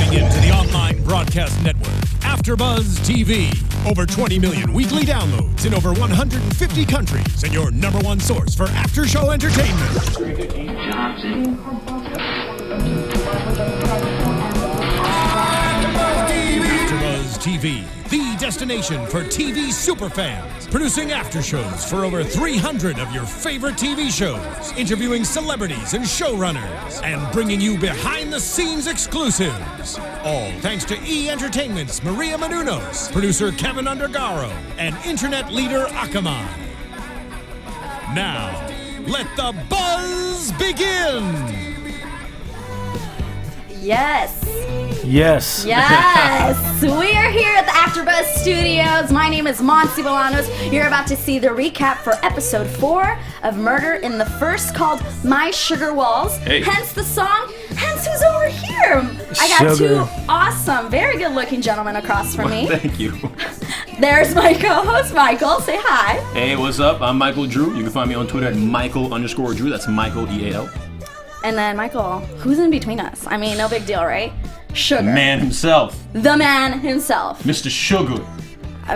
Tuning in to the online broadcast network, AFTERBUZZ TV. Over 20 million weekly downloads in over 150 countries, and your number one source for after-show entertainment. AFTERBUZZ TV, the destination for TV superfans. Producing after shows for over 300 of your favorite TV shows. Interviewing celebrities and showrunners. And bringing you behind-the-scenes exclusives. All thanks to E! Entertainment's Maria Menounos, producer Kevin Undergaro, and internet leader Akamai. Now, let the buzz begin! Yes. Yes. Yes. We are here at the AFTERBUZZ Studios. My name is Monse Bolanos. You're about to see the recap for episode 4 of Murder in the First, called My Sugar Walls. Hey. Hence the song, hence who's over here. I got Sugar. 2 awesome, very good looking gentlemen across from me. Thank you. There's my co-host, Micheal. Say hi. Hey, what's up? I'm Michael Drew. You can find me on Twitter at Michael_Drew. That's Michael EAL. And then Michael, who's in between us? I mean, no big deal, right? Sugar. Man himself. The man himself. Mr. Sugar.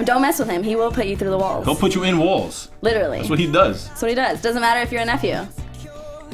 Don't mess with him. He will put you through the walls. He'll put you in walls. Literally. That's what he does. That's what he does. Doesn't matter if you're a nephew.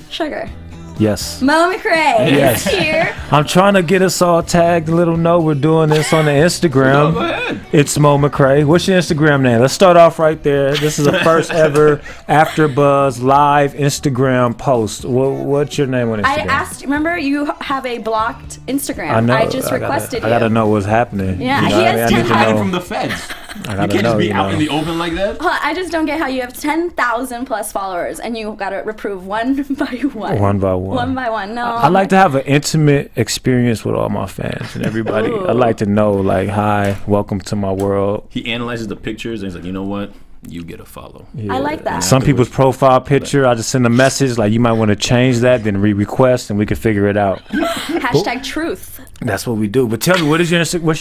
Sugar. Yes. Mo McRae Yes. is here. I'm trying to get us all tagged. Let them know we're doing this on the Instagram. No, go ahead. It's Mo McRae. What's your Instagram name? Let's start off right there. This is the first ever AFTERBUZZ live Instagram post. What's your name on Instagram? I asked, remember, you have a blocked Instagram. I know. I just requested I gotta you. know what's happening. Yeah, You know he what has I need to 10,000 know. From the feds. I You gotta can't just know, be you out know. in the open like that. I just don't get how you have 10,000 plus followers and you gotta reprove one by one. One by one. One by one. No. I like to have an intimate experience with all my fans and everybody. Ooh. I like to know, like, hi, welcome to my world. He analyzes the pictures and he's like, you know what? You get a follow. Yeah. I like that. Some people's profile picture, I just send a message like, you might want to change that, then request, and we can figure it out. Hashtag truth. That's what we do. But tell me, what's your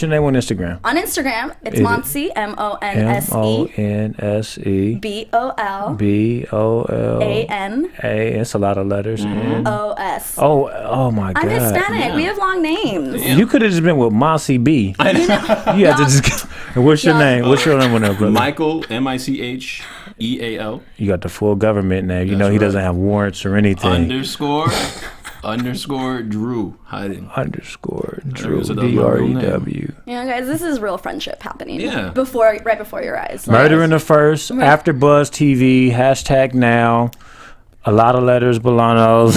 name on Instagram? On Instagram, it's Is it Monse, M-O-N-S-E, Monse B-O-L, B-O-L A-N, It's a lot of letters. O-S. Oh my God. I'm Hispanic. Yeah. We have long names. You could have just been with Monse B. You had to just. What's your name? What's your name on there, brother? Michael, M-I-C-H-E-A-L. You got the full government name. You know That's he right. doesn't have warrants or anything. _ Drew hiding. _ Drew, So that's my real name. D-R-E-W. You know, guys, this is real friendship happening. Yeah. Right before your eyes. Murder in the First, AFTERBUZZ TV, hashtag now. A lot of letters, Bolanos.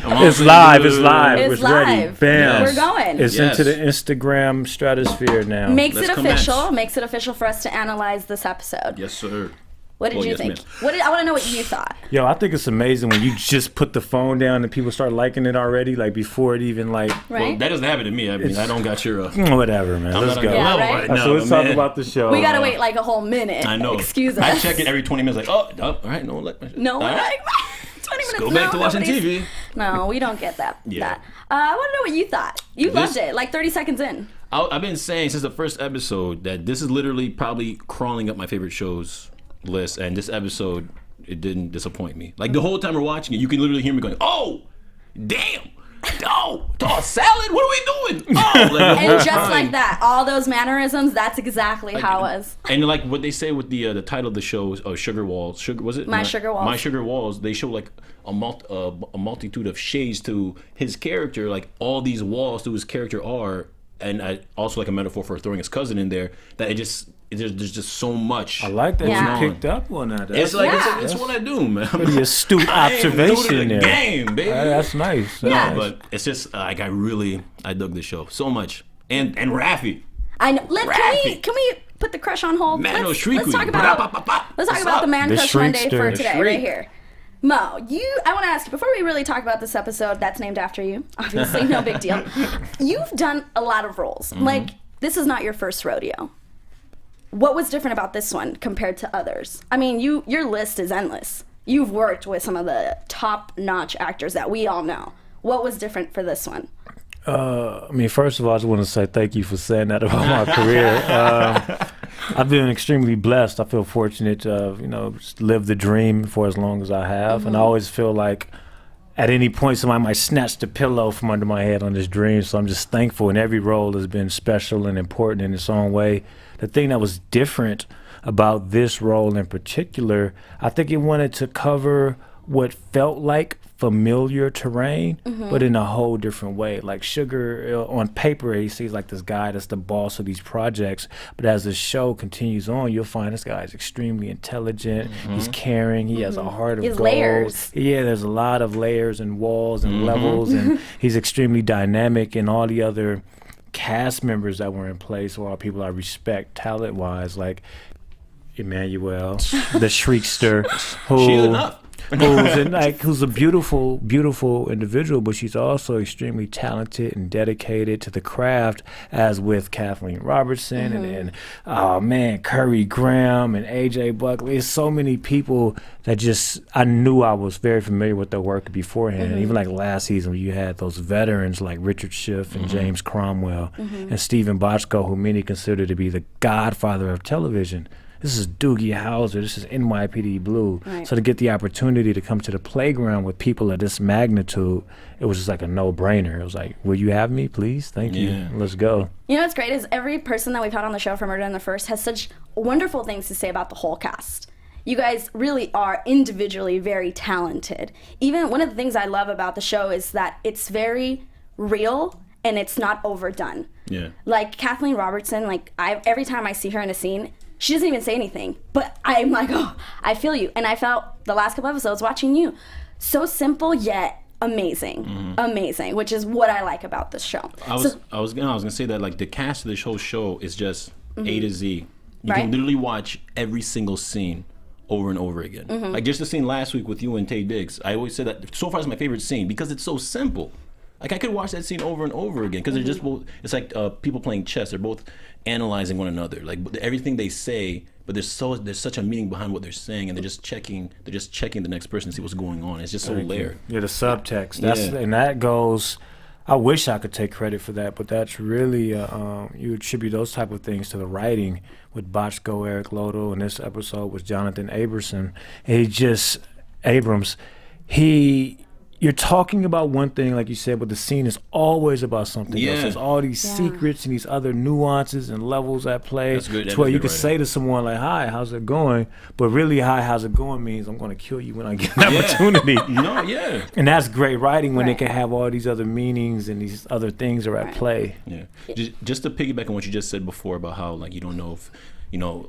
It's live. It's live. It's It's ready. live. Bam. We're going. It's Yes. into the Instagram stratosphere now. Makes Let's it official. commence. Makes it official for us to analyze this episode. Yes, sir. What did Well, you yes, think? ma'am. I want to know what you thought. Yo, I think it's amazing when you just put the phone down and people start liking it already, like before it even like Right? Well, that doesn't happen to me. I mean, I don't got your... whatever, man. I'm Let's not go. on your Yeah, level right? right now, So let's talk man. about the show. We gotta wait like a whole minute. I know. Excuse us. I check it every 20 minutes like, all right, no one like my shit. No, All we're right. like 20 minutes. Go back no, to watching nobody's- TV. No, we don't get that. Yeah. That. I want to know what you thought. You This- loved it. Like 30 seconds in. I've been saying since the first episode that this is literally probably crawling up my favorite shows list, and this episode, it didn't disappoint me. Like the whole time we're watching it, you can literally hear me going, "Oh, damn! Oh, salad! What are we doing?" Oh, like, the And whole just time. like that, all those mannerisms, that's exactly how it was. And like what they say with the title of the show is Sugar Walls. Was it My Sugar Walls. My Sugar Walls. They show like a multitude of shades to his character. Like all these walls to his character are, and also like a metaphor for throwing his cousin in there. That there's just so much. I like that Yeah. you picked up on that. It's like Yeah. it's what I do, man. pretty astute I ain't new to observation the there. game, baby. That's nice. No, That's nice. but it's just like I dug this show so much, and Rafi. I know. Rafi. Can we put the crush on hold? Man, no let's shriek talk with you. about What's the man The crush Monday for shriekster. today, Shriek. right here. Mo, I want to ask you, before we really talk about this episode that's named after you, obviously, no big deal. You've done a lot of roles. Like, this is not your first rodeo. What was different about this one compared to others? I mean, your list is endless. You've worked with some of the top-notch actors that we all know. What was different for this one? I mean, first of all, I just want to say thank you for saying that about my career. I've been extremely blessed. I feel fortunate to, just live the dream for as long as I have. And I always feel like at any point somebody might snatch the pillow from under my head on this dream. So I'm just thankful, and every role has been special and important in its own way. The thing that was different about this role in particular, I think it wanted to cover what felt like familiar terrain, but in a whole different way. Like Sugar, on paper, he seems like this guy that's the boss of these projects, but as the show continues on, you'll find this guy is extremely intelligent, he's caring, he has a heart of gold. Layers. Yeah, there's a lot of layers and walls and levels, and he's extremely dynamic, and all the other cast members that were in place were all people I respect talent-wise, like Emmanuel, the Shriekster, who... She's enough. who's a beautiful, beautiful individual, but she's also extremely talented and dedicated to the craft, as with Kathleen Robertson and oh man, Curry Graham and AJ Buckley. There's so many people that just, I knew I was very familiar with their work beforehand. And even like last season, you had those veterans like Richard Schiff and James Cromwell and Stephen Bochco, who many consider to be the godfather of television. This is Doogie Howser. This is NYPD Blue. Right. So to get the opportunity to come to the playground with people of this magnitude, it was just like a no-brainer. It was like, will you have me, please? Thank you. Let's go. You know what's great is every person that we've had on the show for Murder in the First has such wonderful things to say about the whole cast. You guys really are individually very talented. Even one of the things I love about the show is that it's very real and it's not overdone. Yeah. Like Kathleen Robertson, like every time I see her in a scene, she doesn't even say anything, but I'm like, oh, I feel you. And I felt the last couple episodes watching you. So simple yet amazing. Amazing, which is what I like about this show. I was gonna say that like the cast of this whole show is just A to Z. You can literally watch every single scene over and over again. Like just the scene last week with you and Taye Diggs. I always say that so far it's my favorite scene because it's so simple. Like I could watch that scene over and over again because they're just both. It's like people playing chess. They're both analyzing one another. Like everything they say, but there's such a meaning behind what they're saying, and they're just checking the next person to see what's going on. It's just so layered. Yeah, the subtext. And that goes. I wish I could take credit for that, but that's really you attribute those type of things to the writing with Bochco, Eric Lodal, and this episode was Jonathan Abrams. You're talking about one thing, like you said, but the scene is always about something else. There's all these secrets and these other nuances and levels at play. That's good. To where you could say to someone like, hi, how's it going? But really, hi, how's it going means I'm going to kill you when I get an opportunity. And that's great writing when it can have all these other meanings and these other things are at play. Yeah. Just to piggyback on what you just said before about how like you don't know if,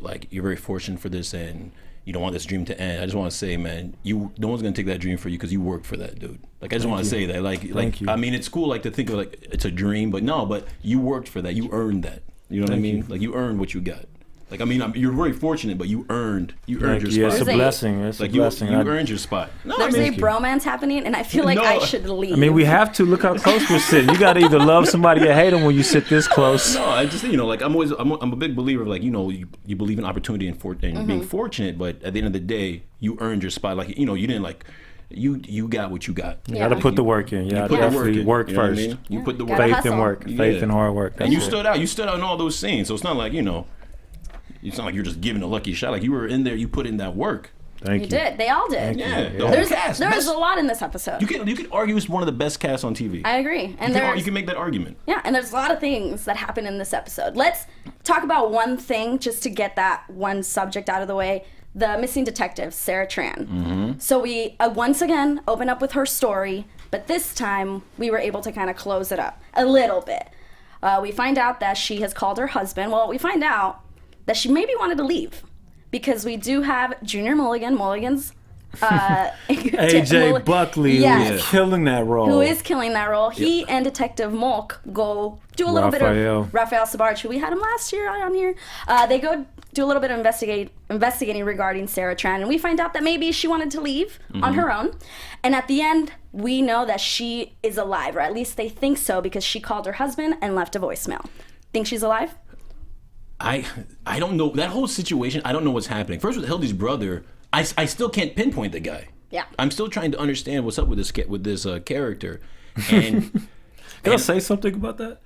like you're very fortunate for this and you don't want this dream to end. I just want to say, man, no one's gonna take that dream for you because you worked for that, dude. Like I just want to say that, like I mean, it's cool like to think of like it's a dream, but you worked for that. You earned that. You know what I mean? Like you earned what you got. Like I mean, you're very fortunate, but you earned your spot. It's a blessing. It's like a blessing. You earned your spot. There's a bromance happening, and I feel like I should leave. I mean, we have to look how close we're sitting. You got to either love somebody or hate them when you sit this close. No, I just like I'm a big believer of like you believe in opportunity and being fortunate, but at the end of the day, you earned your spot. Like you didn't like. You got what you got. You got to put the work in. You got to definitely work first. I mean? You put the work. Faith and work. Faith and hard work. And you stood out. You stood out in all those scenes. So it's not like it's not like you're just giving a lucky shot. Like you were in there, you put in that work. Thank you. Did. They all did. The whole cast. There's a lot in this episode. You could argue it's one of the best casts on TV. I agree. And you can make that argument. Yeah, and there's a lot of things that happen in this episode. Let's talk about one thing just to get that one subject out of the way. The missing detective, Sarah Tran. So we once again open up with her story, but this time we were able to kind of close it up a little bit. We find out that she has called her husband. Well, we find out that she maybe wanted to leave because we do have Junior Mulligan's AJ Buckley, who is killing that role. He and Detective Mulk go do a little bit of Raphael Sabarch, who we had him last year on here. They go do a little bit of investigating regarding Sarah Tran, and we find out that maybe she wanted to leave on her own. And at the end, we know that she is alive, or at least they think so, because she called her husband and left a voicemail. Think she's alive? I don't know that whole situation. I don't know what's happening. First with Hildy's brother, I still can't pinpoint the guy. Yeah, I'm still trying to understand what's up with this character. And can I say something about that?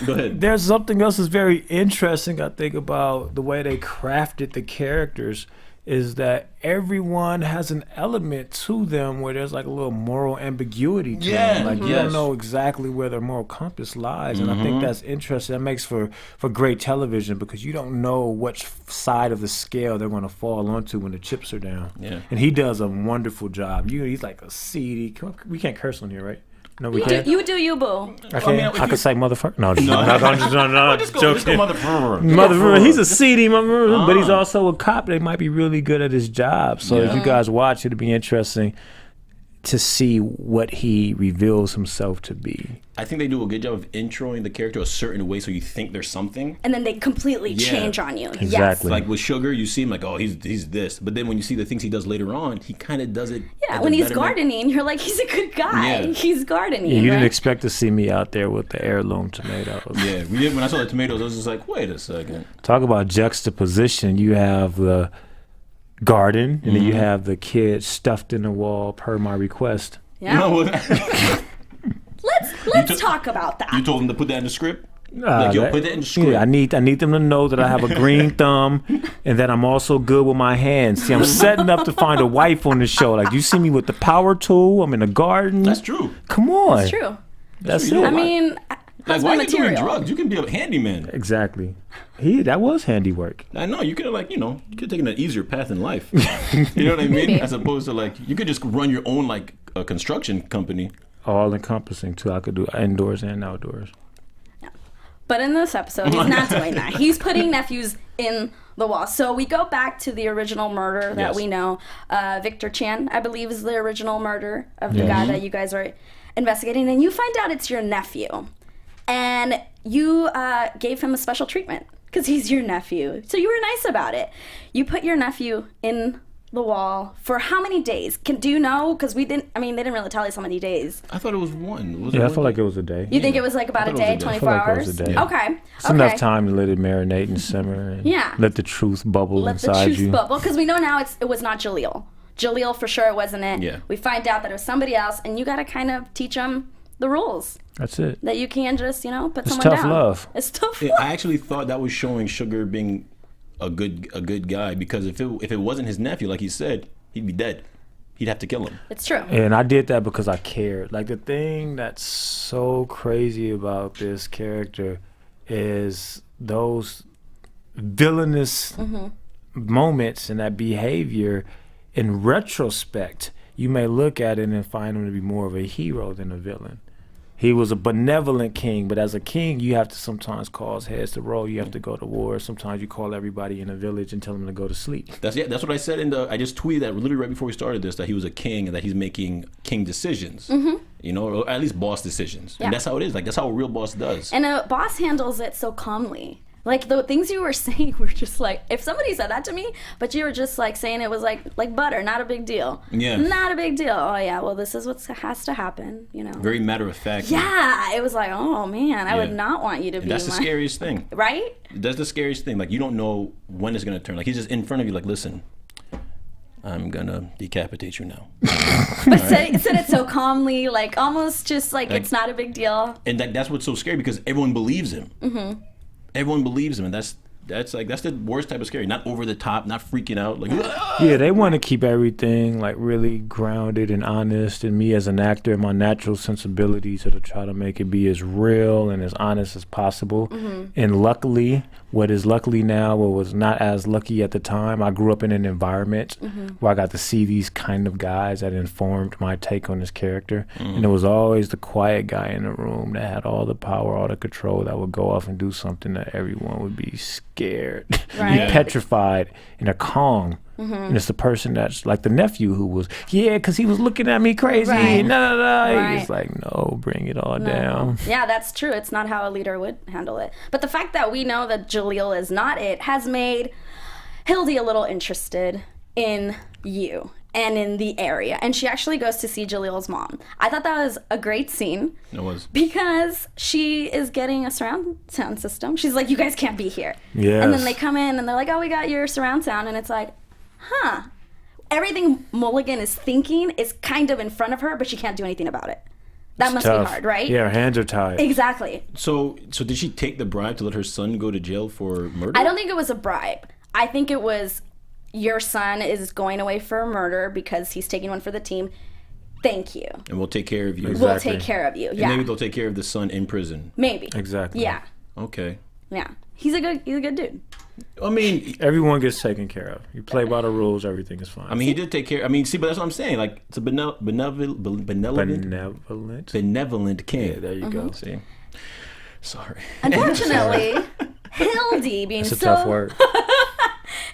Go ahead. There's something else that's very interesting. I think about the way they crafted the characters. is that everyone has an element to them where there's like a little moral ambiguity to them. Like you don't know exactly where their moral compass lies. And I think that's interesting. That makes for great television because you don't know which side of the scale they're going to fall onto when the chips are down. Yeah. And he does a wonderful job. He's like a seedy. We can't curse on here, right? No, we can't. You do you, boo. I can't. I could say motherfucker. No, just Just go motherfucker. Motherfucker. He's a seedy motherfucker, but he's also a cop that might be really good at his job. So if you guys watch, it'll be interesting to see what he reveals himself to be. I think they do a good job of introing the character a certain way so you think there's something. And then they completely change on you. Exactly. Yes. Like with Sugar, you see him like, oh, he's this. But then when you see the things he does later on, he kind of does it. Yeah, when he's gardening, you're like, he's a good guy. Yeah. He's gardening. You right? didn't expect to see me out there with the heirloom tomatoes. Yeah, we did. When I saw the tomatoes, I was just like, wait a second. Talk about juxtaposition. You have the garden, and then you have the kid stuffed in the wall per my request. Yeah. No, Let's talk about that. you told him to put that in the script? Like, yo, put that in the script. Yeah, I need them to know that I have a green thumb and that I'm also good with my hands. See, I'm setting up to find a wife on the show. Like, you see me with the power tool. I'm in the garden. That's true. Come on. That's true. That's true. it. I mean, Like, why are you material. doing drugs? You can be a handyman. Exactly. That was handiwork. I know. You could have, like, you could have taken an easier path in life. You know what I mean? Maybe. As opposed to, like, you could just run your own, like, a construction company. All encompassing too. I could do indoors and outdoors. But in this episode, he's not doing that. He's putting nephews in the wall. So we go back to the original murder that we know. Victor Chan, I believe, is the original murder of the guy that you guys are investigating. And you find out it's your nephew. And you gave him a special treatment because he's your nephew. So you were nice about it. You put your nephew in the wall for how many days? Do you know? Because they didn't really tell us how many days. I thought it was one. I felt like it was a day. You think it was like about a day, 24 I feel like it hours? was a day. Okay. It's enough time to let it marinate and simmer and let the truth bubble inside you. Bubble. Because we know now it was not Jaleel. Jaleel for sure wasn't it. Yeah. We find out that it was somebody else, and you got to kind of teach them the rules. That's it. That you can't just, put It's someone tough down. love. It's tough Yeah, love. I actually thought that was showing Sugar being a good guy, because if it wasn't his nephew, like he said, he'd be dead. He'd have to kill him. It's true. And I did that because I cared. Like, the thing that's so crazy about this character is those villainous moments and that behavior. In retrospect, you may look at it and find him to be more of a hero than a villain. He was a benevolent king, but as a king, you have to sometimes cause heads to roll. You have to go to war. Sometimes you call everybody in a village and tell them to go to sleep. That's what I said I just tweeted that literally right before we started this, that he was a king and that he's making king decisions, or at least boss decisions. Yeah. And that's how it is. Like, that's how a real boss does. And a boss handles it so calmly. Like, the things you were saying were just like, if somebody said that to me, but you were just like saying it was like butter, not a big deal. Yeah. Not a big deal. Oh yeah, well, this is what has to happen, Very matter of fact. Yeah, it was like, oh man, I would not want you to be That's the scariest thing. Right? That's the scariest thing. Like, you don't know when it's going to turn. Like, he's just in front of you like, listen, I'm going to decapitate you now. But said it so calmly, like almost just like it's not a big deal. And that's what's so scary, because everyone believes him. Mm-hmm. Everyone believes him, and that's the worst type of scary. Not over the top, not freaking out. Like, yeah, they want to keep everything like really grounded and honest. And me as an actor, my natural sensibilities are to try to make it be as real and as honest as possible. And luckily, what is luckily now, what was not as lucky at the time, I grew up in an environment where I got to see these kind of guys that informed my take on this character. And it was always the quiet guy in the room that had all the power, all the control, that would go off and do something that everyone would be scared, Right. petrified, and a calm. And it's the person that's like the nephew who was, because he was looking at me crazy. Right. Right. He's like, no, bring it all down. Yeah, that's true. It's not how a leader would handle it. But the fact that we know that Jaleel is not it has made Hildy a little interested in you and in the area. And she actually goes to see Jaleel's mom. I thought that was a great scene. it was. Because she is getting a surround sound system. She's like, you guys can't be here. Yes. And then they come in and they're like, oh, we got your surround sound. And it's like, everything Mulligan is thinking is kind of in front of her, but she can't do anything about it. That must Tough. be hard, right? Yeah, her hands are tied. Exactly. So did she take the bribe to let her son go to jail for murder? I don't think it was a bribe. I think it was your son is going away for a murder because he's taking one for the team. Thank you. And we'll take care of you. Exactly. We'll take care of you. And Yeah. maybe they'll take care of the son in prison. Maybe. Exactly. Yeah. Okay. Yeah. He's a good dude. I mean, Everyone gets taken care of. You play by the rules, everything is fine. he did take care. I mean, see, but that's what I'm saying. Like, it's a benevolent king. Yeah, there you go. See? Sorry. Unfortunately, Hildy being It's a so tough word.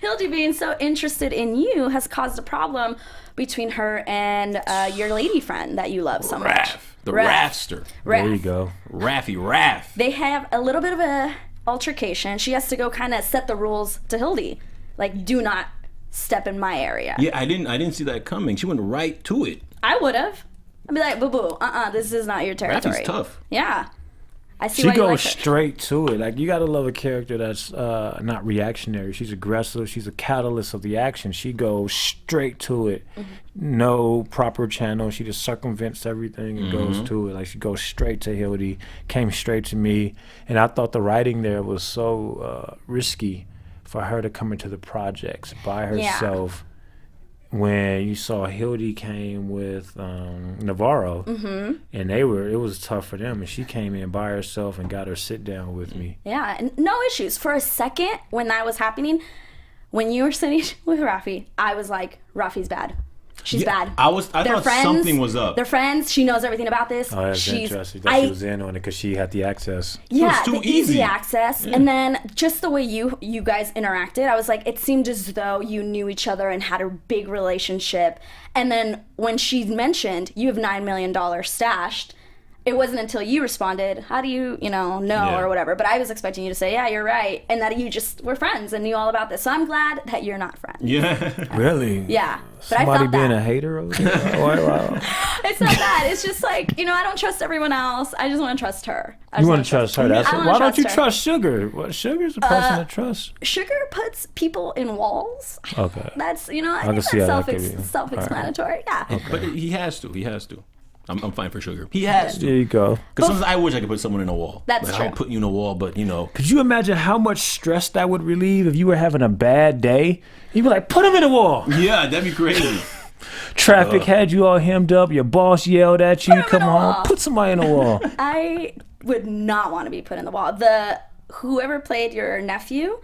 Hildy being so interested in you has caused a problem between her and your lady friend that you love so much. Raff. The Raffster. There you go. Raff. They have a little bit of a altercation. She has to go kind of set the rules to Hildy. Like, do not step in my area. Yeah, I didn't see that coming. She went right to it. I would have. I'd be like, boo-boo, this is not your territory. Raffy's tough. Yeah. I see She why you goes like her. straight to it. Like, you gotta love a character that's not reactionary. She's aggressive. She's a catalyst of the action. She goes straight to it. Mm-hmm. No proper channel. She just circumvents everything and goes to it. Like, she goes straight to Hildy. Came straight to me. And I thought the writing there was so risky for her to come into the projects by herself. When you saw Hildy came with Navarro, and it was tough for them, and she came in by herself and got her sit down with me. Yeah, and no issues. For a second, when that was happening, when you were sitting with Rafi, I was like, Rafi's bad. She's bad. I They're thought friends. something was up. They're friends. She knows everything about this. Oh, that's interesting that she was in on it because she had the access. Yeah, too the easy easy. access. And then just the way you guys interacted, I was like, it seemed as though you knew each other and had a big relationship. And then when she mentioned you have $9 million stashed, it wasn't until you responded, how do you, know Yeah. or whatever. But I was expecting you to say, yeah, you're right. And that you just were friends and knew all about this. So I'm glad that you're not friends. Yeah. Really? Yeah. But I Somebody felt being that. a hater over there? Wow. It's not that. It's just like, I don't trust everyone else. I just want to trust her. You want to trust her? That's I wanna why don't you her. trust Sugar? Well, Sugar's a person to trust. Sugar puts people in walls. Okay. That's, I can think see that's how that could be. self-explanatory. Yeah. But he has to. I'm fine for Sugar. He has to. There you go. Because sometimes I wish I could put someone in a wall. That's like, true. I'm putting you in a wall, but Could you imagine how much stress that would relieve if you were having a bad day? You'd be like, put him in a wall. Yeah, that'd be crazy. Traffic had you all hemmed up. Your boss yelled at you. Come on, put somebody in a wall. I would not want to be put in the wall. Whoever played your nephew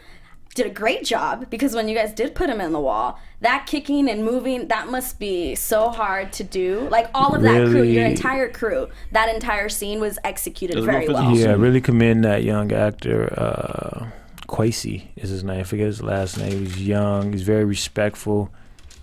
did a great job because when you guys did put him in the wall, that kicking and moving, that must be so hard to do. Like all of that crew, Really? your entire crew, that entire scene was executed was very real well. physical. Yeah, I really commend that young actor. Kwesi is his name. I forget his last name. He's young. He's very respectful.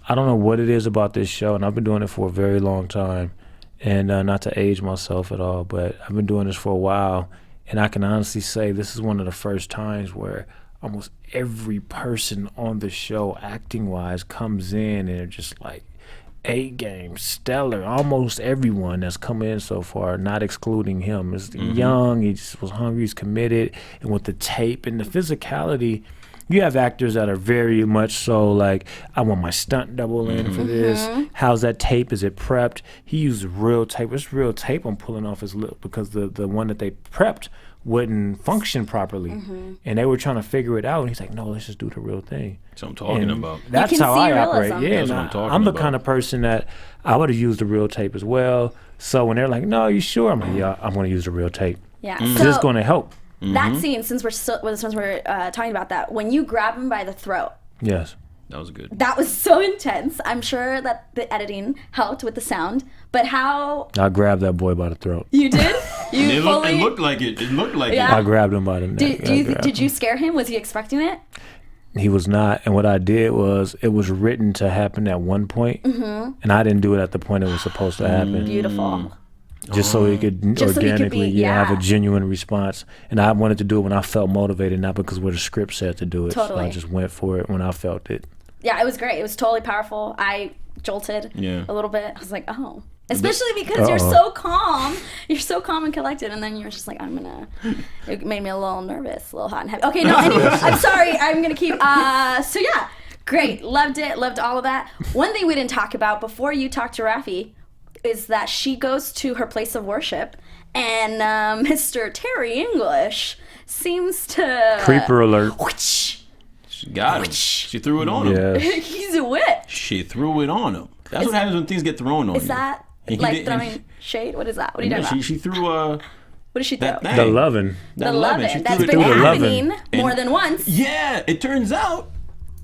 I don't know what it is about this show, and I've been doing it for a very long time. And not to age myself at all, but I've been doing this for a while, and I can honestly say this is one of the first times where almost every person on the show, acting-wise, comes in and they're just like A-game, stellar. Almost everyone that's come in so far, not excluding him, is young. He just was hungry. He's committed, and with the tape and the physicality. You have actors that are very much so like, I want my stunt double in for this. How's that tape? Is it prepped? He used real tape. It's real tape I'm pulling off his lip because the one that they prepped wouldn't function properly. And they were trying to figure it out. And he's like, no, let's just do the real thing. That's what I'm talking And about. That's You can how see I realism. operate. Yeah, That's what and I'm talking I'm the about. kind of person that I would have used the real tape as well. So when they're like, no, you sure? I'm like, yeah, I'm going to use the real tape. Yeah. Because it's going to help. That scene, since we're talking about that, when you grab him by the throat, Yes. That was good. that was so intense. I'm sure that the editing helped with the sound, but how I grabbed that boy by the throat. you did? You It fully looked like it. It looked like Yeah. I grabbed him by the neck. did you scare him? Was he expecting it? He was not, and what I did was, it was written to happen at one point, and I didn't do it at the point it was supposed to happen, Beautiful. just so he could Just so he could organically, be- have yeah. a genuine response. And I wanted to do it when I felt motivated, not because what the script said to do it. So Totally. I just went for it when I felt it. Yeah, it was great. It was totally powerful. I jolted Yeah. a little bit. I was like, oh. Especially because you're so calm. You're so calm and collected. And then you're just like, it made me a little nervous, a little hot and heavy. Okay, no, anyway, I'm sorry. I'm going to keep, so yeah, great. Loved it. Loved all of that. One thing we didn't talk about before you talked to Rafi is that she goes to her place of worship and Mr. Terry English seems to... Creeper alert. Whoosh, She got him. She threw it on him. Yes. He's a witch. She threw it on him. That's what happens when things get thrown on you. Is that like throwing shade? What is that? What are you talking about? She threw What did she throw? that thing. The lovin'. That The lovin'. lovin'. She That's threw been it on him. happening more And- than once. Yeah, it turns out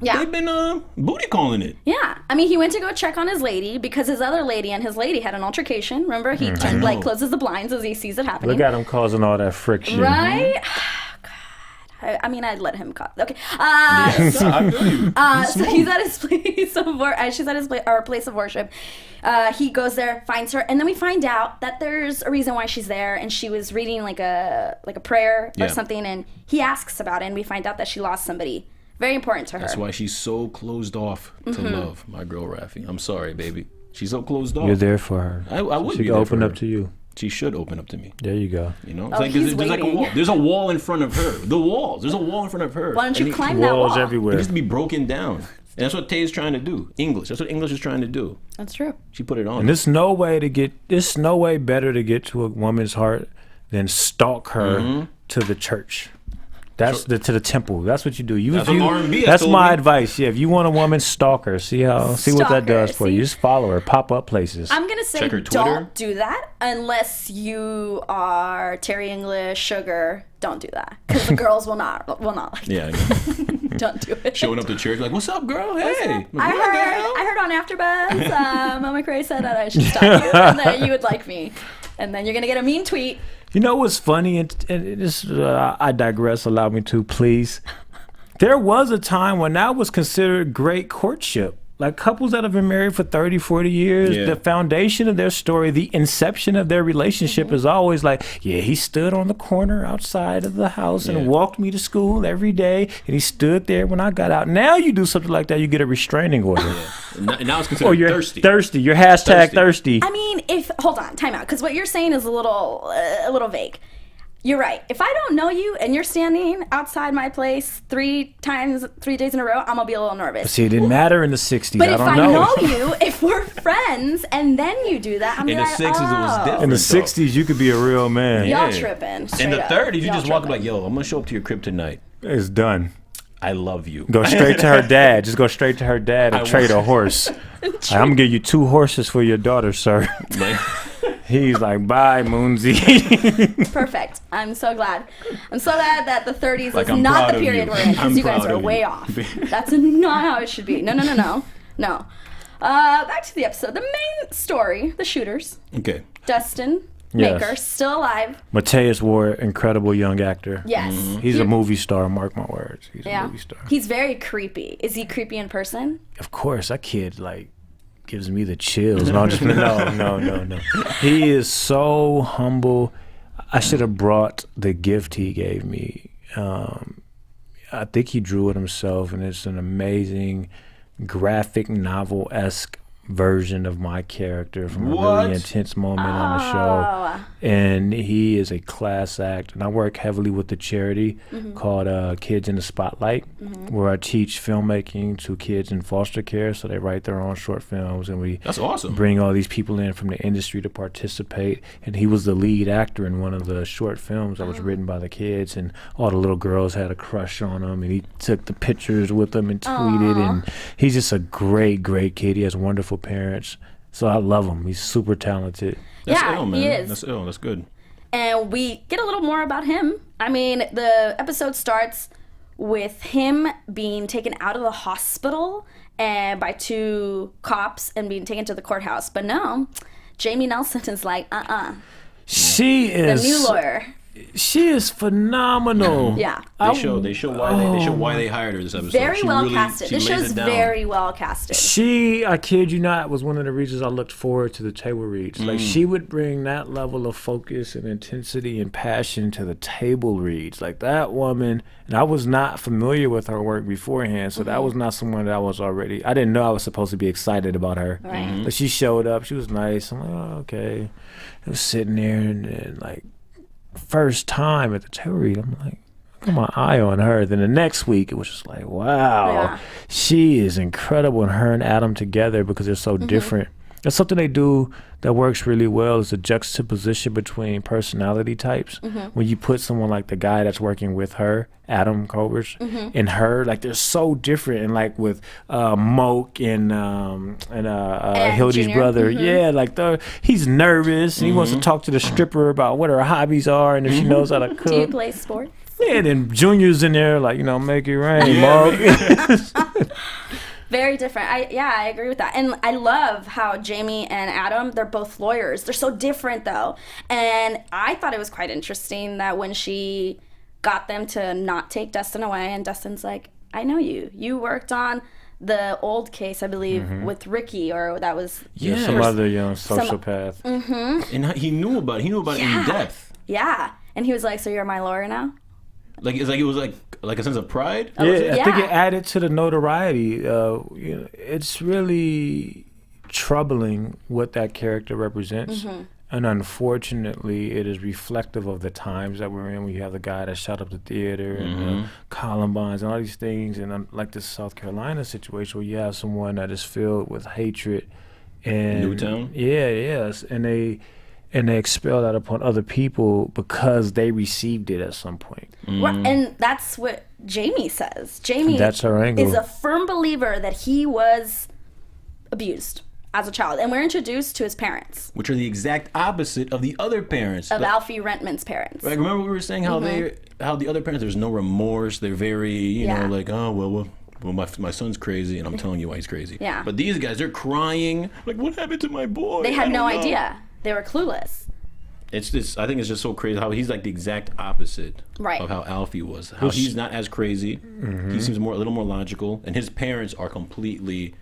they've been booty calling it. Yeah, I mean, he went to go check on his lady because his other lady and his lady had an altercation. Remember, he turned, like closes the blinds as he sees it happening. Look at him causing all that friction. Right? God. I mean, I'd let him cut. Okay. Yes, I feel you. So he's at his place of worship. She's at his place of worship. He goes there, finds her, and then we find out that there's a reason why she's there, and she was reading like a prayer or something, and he asks about it, and we find out that she lost somebody very important to her. That's why she's so closed off to love, my girl Raffi. I'm sorry, baby. She's so closed off. You're there for her. I would She be can there open for up her. to you. She should open up to me. There you go. You know, Oh, he's there's like a waiting. wall. There's a wall in front of her. The walls. There's a wall in front of her. Why don't you And climb that Walls wall? It everywhere. needs to be broken down. And that's what Taye's trying to do. English. That's what English is trying to do. That's true. She put it on. And there's no way better to get to a woman's heart than stalk her to the church. That's to the temple. That's what you do. That's what R&B has That's told my me. advice. Yeah, if you want a woman, stalk her. See what Stalk that does her, for you. see? Just follow her. Pop up places. I'm gonna say Check her Twitter. don't do that unless you are Terry English, Sugar. Don't do that because the girls will not like Yeah. that. Don't do it. Showing up to church like, "What's up, girl? Hey." I heard on AFTERBUZZ, Mo McRae said that I should stop you and that you would like me, and then you're gonna get a mean tweet. You know what's funny? And this, I digress. Allow me to, please. There was a time when that was considered great courtship. Like couples that have been married for 30, 40 years, Yeah. the foundation of their story, the inception of their relationship is always like, yeah, he stood on the corner outside of the house and walked me to school every day, and he stood there when I got out. Now you do something like that, you get a restraining order. Now it's considered Or you're thirsty. thirsty. You're hashtag thirsty. I mean, hold on, time out, because what you're saying is a little vague. You're right. If I don't know you and you're standing outside my place 3 days in a row, I'm gonna be a little nervous. See, it didn't matter in the 60s. But I if don't I know. know you, if we're friends, and then you do that, I'm In the like, 60s, it was oh. different. In the though. 60s, you could be a real man. Y'all Yeah. tripping. In straight the up. 30s, you Y'all just walk up tripping. like, "Yo, I'm gonna show up to your crib tonight. It's done. I love you." Go straight to her dad. Just go straight to her dad and I trade want- a horse. I'm going to give you 2 horses for your daughter, sir. Like, He's like, bye, Moonsy. Perfect. I'm so glad. I'm so glad that the 30s Like, is I'm not proud the of period you. we're in, because I'm you guys proud are of way you. off. That's not how it should be. No. Back to the episode. The main story, the shooters. okay. Dustin Yes. Maker, still alive. Mateus Ward, incredible young actor. Yes. He's a movie star, mark my words. He's a Yeah. movie star. He's very creepy. Is he creepy in person? Of course, that kid, like, gives me the chills. No, no. He is so humble. I should have brought the gift he gave me. I think he drew it himself, and it's an amazing graphic novel-esque version of my character from a What? really intense moment on the show. And he is a class act. And I work heavily with the charity called Kids in the Spotlight, where I teach filmmaking to kids in foster care. So they write their own short films, and we That's awesome. bring all these people in from the industry to participate. And he was the lead actor in one of the short films that was written by the kids, and all the little girls had a crush on him, and he took the pictures with them and tweeted. And he's just a great kid. He has wonderful parents, so I love him. He's super talented. That's Yeah, ill, man. he is. That's ill. That's good. And we get a little more about him. I mean, the episode starts with him being taken out of the hospital and by 2 cops and being taken to the courthouse. But no, Jamie Nelson is like, She the is new lawyer. She is phenomenal. Yeah. They show why they hired her this episode. Very She well really- casted. she This lays show's it down. very well casted. She, I kid you not, was one of the reasons I looked forward to the table reads. Like, she would bring that level of focus and intensity and passion to the table reads. Like, that woman, and I was not familiar with her work beforehand, so that was not someone that I was already, I didn't know I was supposed to be excited about her. Right. But she showed up. She was nice. I'm like, oh, okay. I was sitting there, and like, first time at the table read, I'm like, I got my eye on her. Then the next week, it was just like, wow, Yeah. she is incredible. And her and Adam together, because they're so different, That's something they do that works really well is a juxtaposition between personality types. When you put someone like the guy that's working with her, Adam Covers, and her, like they're so different. And like with Moke and Hildy's brother, yeah, like he's nervous. He wants to talk to the stripper about what her hobbies are and if she knows how to cook. Do you play sports? Yeah, then Junior's in there like, make it rain, Moke. Very different. I agree with that. And I love how Jamie and Adam, they're both lawyers. They're so different though. And I thought it was quite interesting that when she got them to not take Dustin away, and Dustin's like, I know you. You worked on the old case, I believe, with Ricky, or that was some other young sociopath. And he knew about it. He knew about it in depth. Yeah. And he was like, so you're my lawyer now? Like it was like a sense of pride. Yeah, I think it added to the notoriety. It's really troubling what that character represents, and unfortunately, it is reflective of the times that we're in. We have the guy that shot up the theater and Columbines and all these things, and like this South Carolina situation where you have someone that is filled with hatred and Newtown. Yes, and they expel that upon other people because they received it at some point. And that's what Jamie says. Jamie That's her angle. is a firm believer that he was abused as a child. And we're introduced to his parents. Which are the exact opposite of the other parents. Of Alfie Rentman's parents. Like, remember we were saying how how the other parents, there's no remorse. They're very, you know, like, oh, well, my son's crazy, and I'm telling you why he's crazy. Yeah. But these guys, they're crying. Like, what happened to my boy? They had no I don't know. idea. They were clueless. It's this. I think it's just so crazy how he's like the exact opposite of how Alfie was. How he's not as crazy. He seems a little more logical, and his parents are completely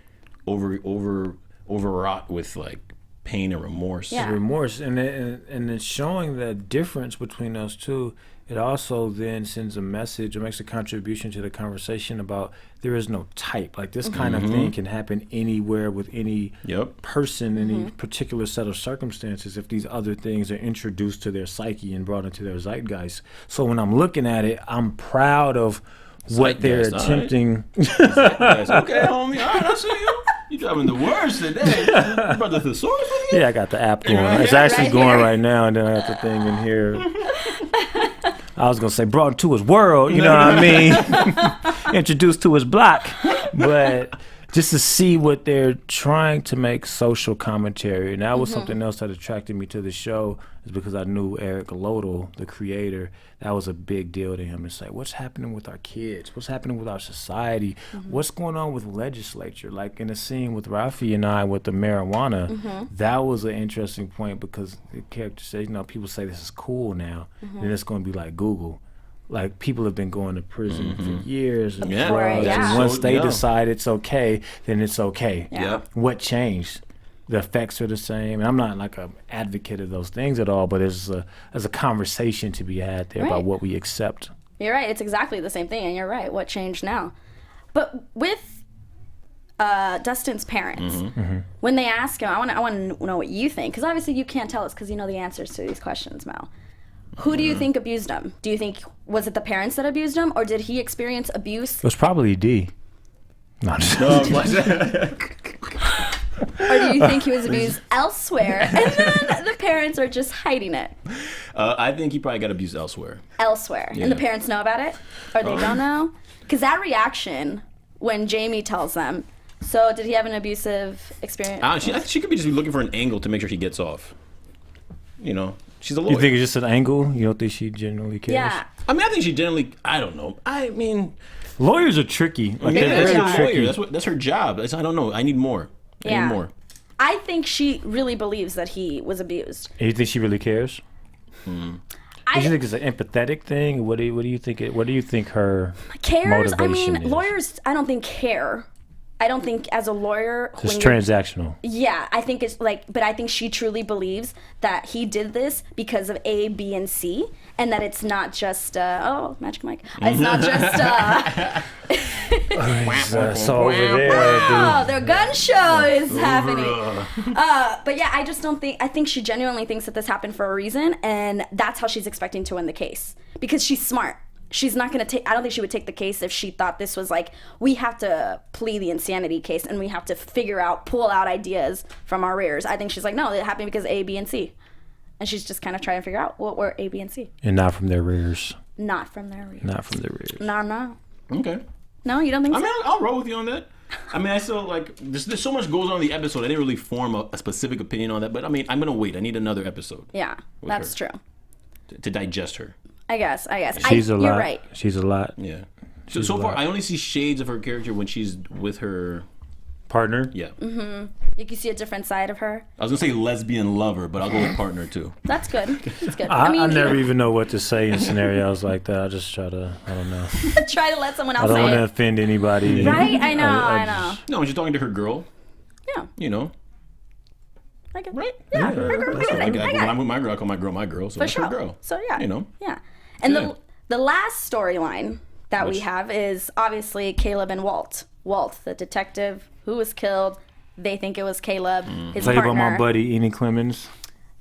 overwrought with like pain and remorse. Yeah. Remorse, and it's showing the difference between those two. It also then sends a message or makes a contribution to the conversation about there is no type. Like this kind of thing can happen anywhere with any person, any particular set of circumstances if these other things are introduced to their psyche and brought into their zeitgeist. So when I'm looking at it, I'm proud of what they're attempting. Right. Okay, homie. All right, I see you. You driving the worst today. You brought the thesaurus with you? Yeah, I got the app going. It's actually going right now, and then I got the thing in here. I was gonna say brought into his world, you know what I mean? Introduced to his block, but just to see what they're trying to make social commentary, and that was something else that attracted me to the show, is because I knew Eric Lodal, the creator. That was a big deal to him. It's like, what's happening with our kids? What's happening with our society? What's going on with legislature? Like in the scene with Rafi and I with the marijuana, that was an interesting point because the character says, people say this is cool now, and it's going to be like Google. Like people have been going to prison for years and drugs, and once they decide it's okay, then it's okay. What changed? The effects are the same. And I'm not like an advocate of those things at all, but there's a conversation to be had there about what we accept. You're right. It's exactly the same thing, and you're right. What changed now? But with Dustin's parents, when they ask him, I want to know what you think, because obviously you can't tell us because you know the answers to these questions, Mel. Who do you think abused him? Do you think, was it the parents that abused him, or did he experience abuse? It was probably D. No, Or do you think he was abused elsewhere, and then the parents are just hiding it? I think he probably got abused elsewhere. And the parents know about it, or they don't know? Because that reaction when Jamie tells them, so did he have an abusive experience? She could be just looking for an angle to make sure he gets off. She's a lawyer. You think it's just an angle? You don't think she genuinely cares? Yeah. I mean, I think she generally, I don't know. I mean, lawyers are tricky. Like they're very tricky. That's her job. I don't know. I need more. I need more. I think she really believes that he was abused. And you think she really cares? Do you think it's an empathetic thing? What do you think? What do you think her cares? motivation is? Lawyers, I don't think care. I don't think as a lawyer... It's transactional. Yeah, I think it's like... But I think she truly believes that he did this because of A, B, and C, and that it's not just... Magic Mike. It's not just... So over there... Wow, their gun show is happening. But yeah, I just don't think... I think she genuinely thinks that this happened for a reason, and that's how she's expecting to win the case. Because she's smart. she's not going to take, I don't think she would take the case if she thought this was like, we have to plea the insanity case and we have to pull out ideas from our rears. I think she's like, no, it happened because A, B, and C. And she's just kind of trying to figure out what were A, B, and C. And not from their rears. Not from their rears. Not from their rears. No. Okay. No, you don't think so? I mean, I'll roll with you on that. I mean, I still like there's so much goes on in the episode. I didn't really form a specific opinion on that, but I mean, I'm gonna wait. I need another episode. Yeah, that's true. To digest her. I guess. She's a lot. You're right. She's a lot. Yeah. So far, I only see shades of her character when she's with her partner. Yeah. Mm-hmm. You can see a different side of her. I was gonna say lesbian lover, but I'll go with partner too. That's good. That's good. I never even know what to say in scenarios like that. I just try to, I don't know. Try to let someone else I don't say want to it. offend anybody. Right? I know. No, when she's talking to her girl. Yeah. You know. Like it. Right? Yeah. Her girl. When I'm with my girl, I call my girl my girl. So that's her girl. So yeah. You know. Yeah. And the last storyline that we have is obviously Caleb and Walt. Walt, the detective who was killed. They think it was Caleb, his Played partner. by my buddy Eni Clemens.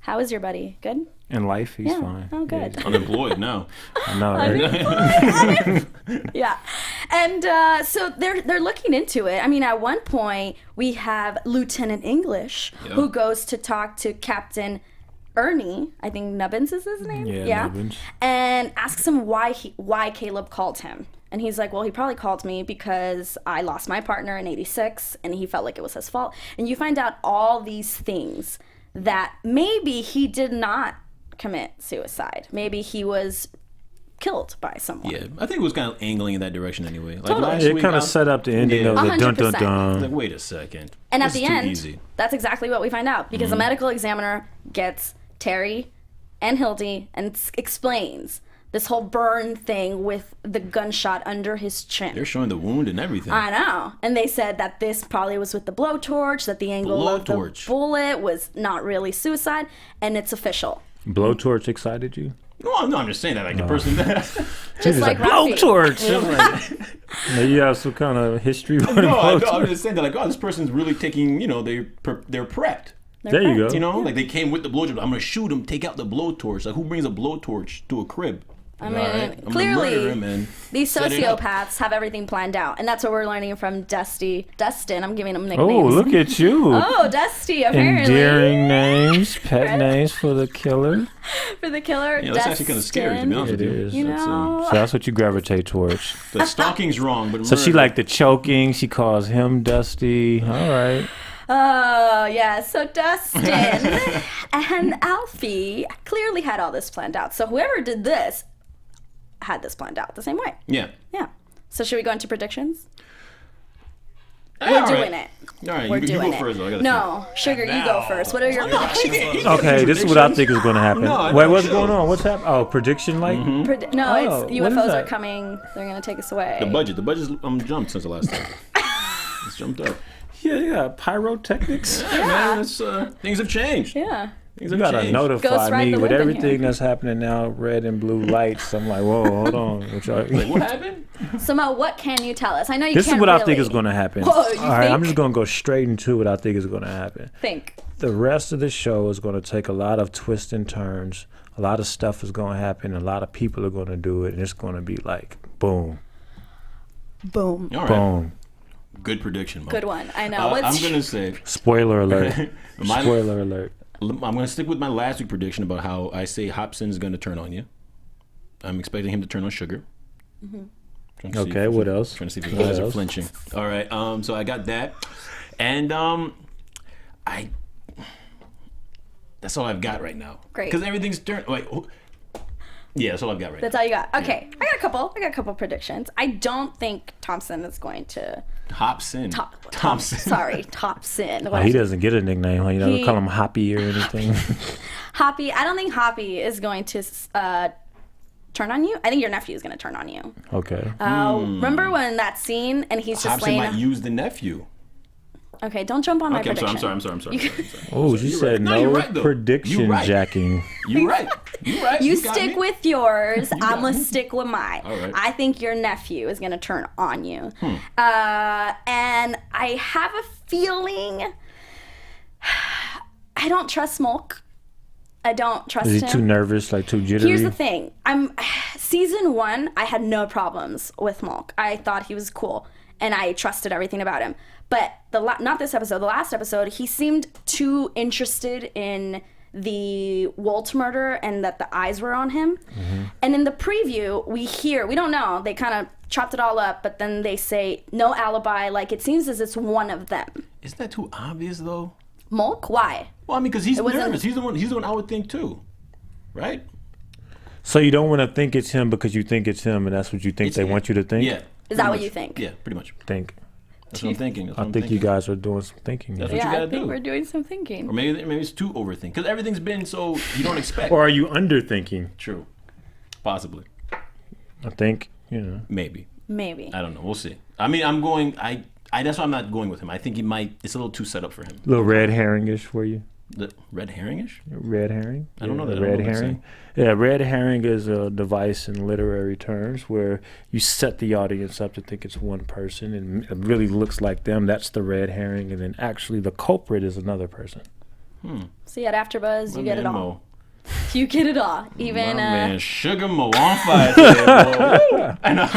How is your buddy? Good? In life, he's fine. Oh, good. Yeah, unemployed now. I know, right? Yeah. And so they're looking into it. I mean, at one point, we have Lieutenant English, who goes to talk to Captain Ernie, I think Nubbins is his name? Yeah. Nubbins. And asks him why Caleb called him. And he's like, well, he probably called me because I lost my partner in 86 and he felt like it was his fault. And you find out all these things that maybe he did not commit suicide. Maybe he was killed by someone. Yeah, I think it was kind of angling in that direction anyway. Like Totally. last It week, kind of set up the ending of the 100%. dun dun dun. like, wait a second. And This at the is too end, easy. that's exactly what we find out. Because the medical examiner gets Terry and Hildy and explains this whole burn thing with the gunshot under his chin. They're showing the wound and everything. I know. And they said that this probably was with the blowtorch, that the angle of the bullet was not really suicide, and it's official. Blowtorch excited you? No, I'm just saying that like the person Just like Rafi. Blowtorch. Now you have some kind of history. No, I'm just saying that like, oh, this person's really taking, they're prepped. There you go. You know, like they came with the blowtorch. I'm gonna shoot him. Take out the blowtorch. Like who brings a blowtorch to a crib? I mean, clearly, these sociopaths have everything planned out, and that's what we're learning from Dustin. I'm giving him nicknames. Oh, look at you. Oh, Dusty, apparently. Endearing names, pet names for the killer. For the killer, Yeah, that's actually kind of scary, to be honest It with you. is. You know, So that's what you gravitate towards. The stalking's wrong, but So she liked the choking. She calls him Dusty. All right. oh, yeah. So Dustin and Alfie clearly had all this planned out. So whoever did this had this planned out the same way. Yeah. Yeah. So should we go into predictions? All We're right. doing it. All right, We're you doing go it. first. Though. I gotta No, Sugar, you go first. What are your predictions? Okay, this is what I think is going to happen. No, I Wait, know, what's sure. going on? What's happening? Oh, prediction light? No, Oh, it's what is UFOs are that? coming. They're going to take us away. The budget's jumped since the last time. It's jumped up. Yeah, pyrotechnics. Yeah, man, it's, things have changed. Yeah. Things You have gotta changed. notify Ghost ride me the with whip in everything here. that's happening now, red and blue lights. I'm like, whoa, hold on. What y'all- Like, what happened? So Mo, what can you tell us? I know you This can't is what I really think is going to happen. Whoa, you All right, I'm think? just going to go straight into what I think is going to happen. think. The rest of the show is going to take a lot of twists and turns. A lot of stuff is going to happen. A lot of people are going to do it, and it's going to be like, boom, Boom. All right. boom. Good prediction, Mo. Good one. I know. I'm going to say, Spoiler alert. My- Spoiler alert. I'm going to stick with my last week prediction about how I say Hobson's going to turn on you. I'm expecting him to turn on Sugar. Trying to see Okay, what else? Trying to see if you What guys are else? flinching. All right, so I got that. And that's all I've got right now. Great. Because everything's turned. Yeah, that's all I've got right That's now. all you got. Okay. I got a couple predictions. I don't think Thompson is going to Thompson. Sorry, Thompson. Oh, he doesn't get a nickname. You know, He- call him Hoppy or anything. Hoppy. I don't think Hoppy is going to turn on you. I think your nephew is going to turn on you. Okay. Remember when that scene and he's just Hobson laying. might use the nephew. Okay, don't jump on my Okay, prediction. I'm sorry. Oh, she said No, you're no right, though. prediction You're right. jacking. You're right. You got stick me. with yours. got I'm going to me. stick with mine. All right. I think your nephew is going to turn on you. And I have a feeling I don't trust Smolk. I don't trust Is he him. too nervous, like too jittery? Here's the thing. season 1, I had no problems with Mulk. I thought he was cool, and I trusted everything about him. But not this episode, the last episode, he seemed too interested in the Walt murder and that the eyes were on him. Mm-hmm. And in the preview, we don't know, they kind of chopped it all up, but then they say no alibi, like it seems as it's one of them. Isn't that too obvious though? Mulk? Why? Well, I mean, because he's nervous. He's the one I would think too, right? So you don't want to think it's him because you think it's him, and that's what you think they want you to think? Yeah. Is that what you think? Yeah, pretty much. That's what I'm thinking. I think you guys are doing some thinking. That's what you gotta do. I think we're doing some thinking. Or maybe it's too overthinking. Because everything's been so you don't expect. Or are you underthinking? True. Possibly. I think, Maybe. I don't know. We'll see. I mean, I'm going. That's why I'm not going with him. I think he might. It's a little too set up for him. A little red herring-ish for you. The red herring-ish? Red herring. I don't know that. Red herring. Yeah, red herring is a device in literary terms where you set the audience up to think it's one person and it really looks like them. That's the red herring, and then actually the culprit is another person. See, at AfterBuzz, you get it all. Mo. You get it all. Even man, Sugar Mo on fire today, Mo. I know.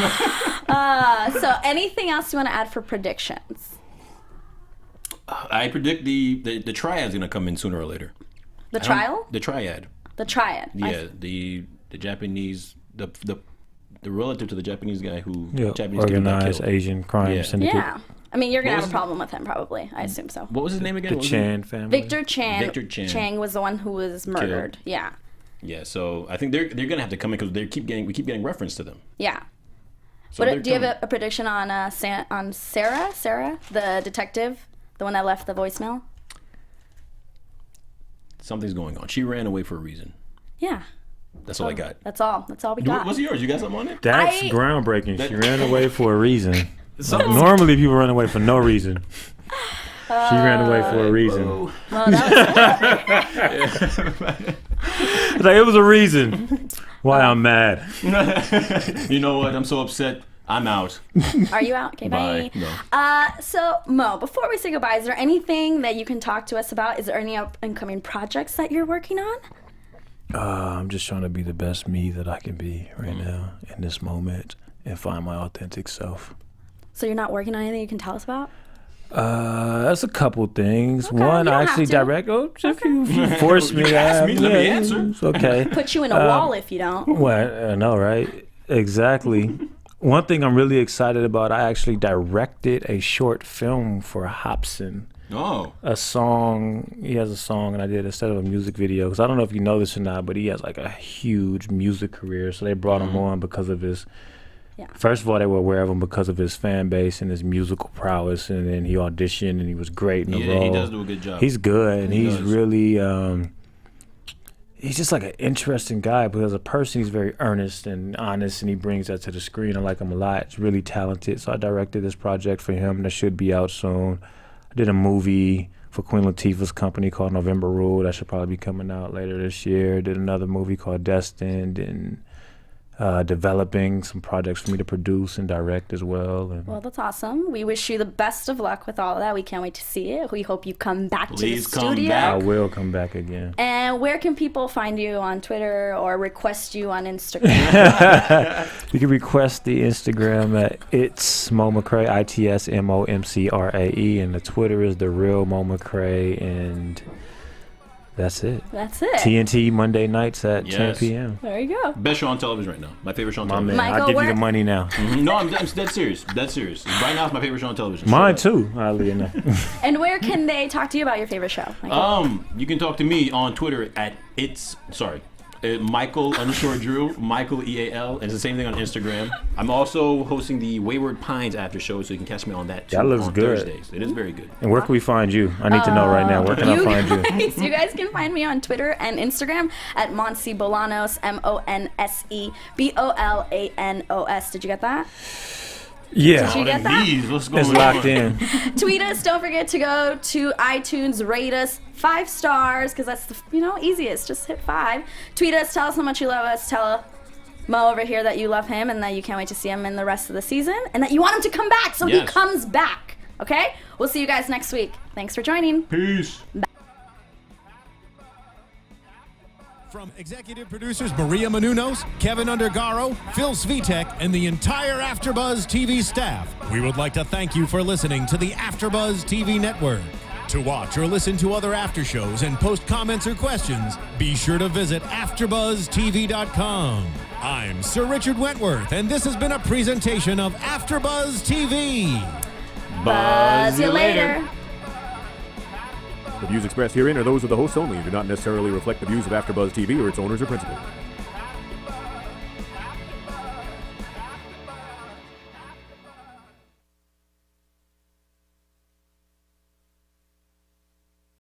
So, anything else you want to add for predictions? I predict the triad's gonna come in sooner or later. The trial? The triad. The triad. Yeah, the Japanese the relative to the Japanese guy who Japanese organized Asian crime syndicate. Yeah. I mean, you're gonna have a problem with him, probably. I assume so. What was his name again? The Chan family. Victor Chan. Chang was the one who was murdered. Killed. Yeah. Yeah. So I think they're gonna have to come in because we keep getting reference to them. Yeah. So do you have a prediction on Sarah, the detective, the one that left the voicemail? Something's going on. She ran away for a reason. Yeah. That's all I got. That's all we got. What's yours? You got something on it? That's groundbreaking. She ran away for a reason. Normally people run away for no reason. She ran away for a reason. Well, that was it was a reason why I'm mad. You know what? I'm so upset. I'm out. Are you out? Okay, bye. No. So, Mo, before we say goodbye, is there anything that you can talk to us about? Is there any incoming projects that you're working on? I'm just trying to be the best me that I can be right now in this moment and find my authentic self. So you're not working on anything you can tell us about? That's a couple things. Okay, one, I actually direct. If you force me to ask me, let me answer. It's okay. Put you in a wall if you don't. Well, I know, right? Exactly. One thing I'm really excited about, I actually directed a short film for Hobson. Oh. A song. He has a song, and I did instead of a music video. Because I don't know if you know this or not, but he has like a huge music career. So they brought him on because of his... Yeah. First of all, they were aware of him because of his fan base and his musical prowess, and then he auditioned and he was great in the role. Yeah, he does do a good job. He's good, and he's really... he's just like an interesting guy, but as a person, he's very earnest and honest, and he brings that to the screen. I like him a lot. He's really talented. So I directed this project for him that should be out soon. I did a movie for Queen Latifah's company called November Rule. That should probably be coming out later this year. Did another movie called Destined, and developing some projects for me to produce and direct as well. And well, that's awesome. We wish you the best of luck with all of that. We can't wait to see it. We hope you come back to the studio. Back. I will come back again. And where can people find you on Twitter or request you on Instagram? You can request the Instagram at It's Mo McRae, ITSMOMCRAE, and the Twitter is The Real Mo McRae, and that's it. TNT Monday nights at 10 p.m. There you go. Best show on television right now. My favorite show on television. Man, I'll give you the money now. No, I'm dead serious. Dead serious. Right now, it's my favorite show on television. Mine too, oddly enough. And where can they talk to you about your favorite show? You can talk to me on Twitter at Micheal_Drew, Michael EAL, and it's the same thing on Instagram. I'm also hosting the Wayward Pines after show, so you can catch me on that too. That looks on good. Thursdays. It is very good. And where can we find you? I need to know right now. Where can I find you? You guys can find me on Twitter and Instagram at Monse Bolanos, MONSE BOLANOS. Did you get that? Yeah. Did you get that? What's going on? It's locked in. Tweet us. Don't forget to go to iTunes, rate us 5 stars, because that's the easiest. Just hit 5. Tweet us. Tell us how much you love us. Tell Mo over here that you love him and that you can't wait to see him in the rest of the season, and that you want him to come back, so he comes back. Okay? We'll see you guys next week. Thanks for joining. Peace. Bye. From executive producers Maria Menounos, Kevin Undergaro, Phil Svitek, and the entire AfterBuzz TV staff, we would like to thank you for listening to the AfterBuzz TV network. To watch or listen to other after shows and post comments or questions, be sure to visit AfterBuzzTV.com. I'm Sir Richard Wentworth, and this has been a presentation of AfterBuzz TV. Buzz you later. The views expressed herein are those of the hosts only and do not necessarily reflect the views of AfterBuzz TV or its owners or principals.